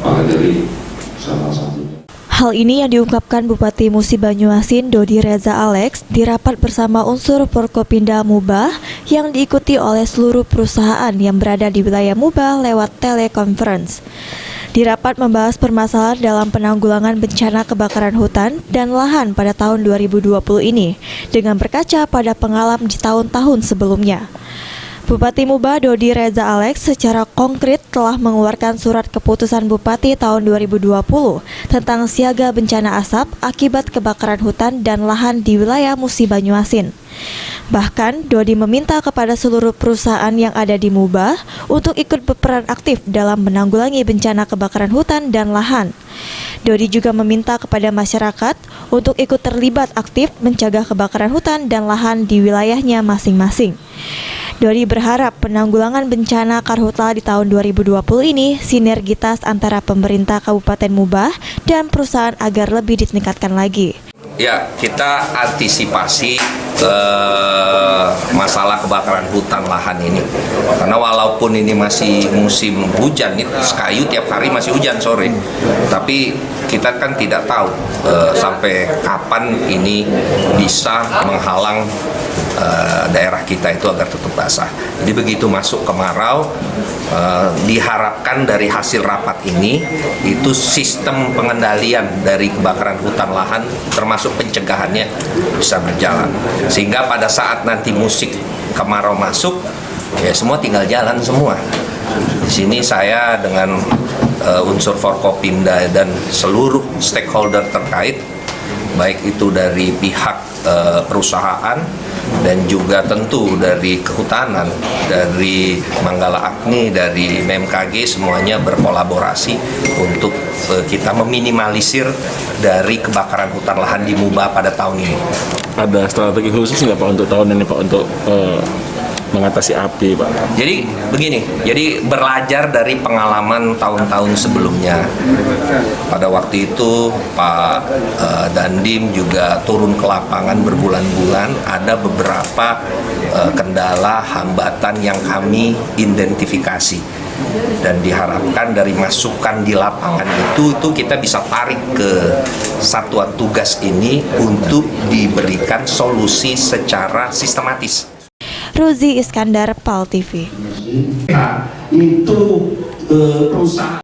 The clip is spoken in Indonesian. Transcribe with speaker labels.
Speaker 1: maka dari salah satunya.
Speaker 2: Hal ini yang diungkapkan Bupati Musi Banyuasin Dodi Reza Alex di rapat bersama unsur Forkopimda Mubah yang diikuti oleh seluruh perusahaan yang berada di wilayah Mubah lewat telekonferensi. Di rapat membahas permasalahan dalam penanggulangan bencana kebakaran hutan dan lahan pada tahun 2020 ini dengan berkaca pada pengalaman di tahun-tahun sebelumnya. Bupati Mubah Dodi Reza Alex secara konkret telah mengeluarkan surat keputusan Bupati tahun 2020 tentang siaga bencana asap akibat kebakaran hutan dan lahan di wilayah Musi Banyuasin. Bahkan, Dodi meminta kepada seluruh perusahaan yang ada di Mubah untuk ikut berperan aktif dalam menanggulangi bencana kebakaran hutan dan lahan. Dodi juga meminta kepada masyarakat untuk ikut terlibat aktif mencegah kebakaran hutan dan lahan di wilayahnya masing-masing. Dodi berharap penanggulangan bencana karhutla di tahun 2020 ini sinergitas antara pemerintah Kabupaten Mubah dan perusahaan agar lebih ditingkatkan lagi.
Speaker 3: Ya, kita antisipasi masalah kebakaran hutan lahan ini. Karena walaupun ini masih musim hujan, Sekayu tiap hari masih hujan sore. Tapi kita kan tidak tahu sampai kapan ini bisa menghalang daerah kita itu agar tetap basah. Jadi begitu masuk kemarau, diharapkan dari hasil rapat ini itu sistem pengendalian dari kebakaran hutan lahan termasuk pencegahannya bisa berjalan. Sehingga pada saat nanti musim kemarau masuk, ya semua tinggal jalan semua. Di sini saya dengan unsur Forkopimda dan seluruh stakeholder terkait, baik itu dari pihak perusahaan dan juga tentu dari kehutanan, dari Manggala Agni, dari BMKG, semuanya berkolaborasi untuk kita meminimalisir dari kebakaran hutan lahan di Mubah pada tahun ini.
Speaker 4: Ada strategi khusus nggak Pak untuk tahun ini Pak untuk mengatasi api Pak?
Speaker 3: Jadi begini, jadi belajar dari pengalaman tahun-tahun sebelumnya. Pada waktu itu Pak Dandim juga turun ke lapangan berbulan-bulan, ada beberapa kendala, hambatan yang kami identifikasi. Dan diharapkan dari masukan di lapangan itu kita bisa tarik ke satuan tugas ini untuk diberikan solusi secara sistematis.
Speaker 2: Ruzi Iskandar, PAL TV.
Speaker 1: Itu perusahaan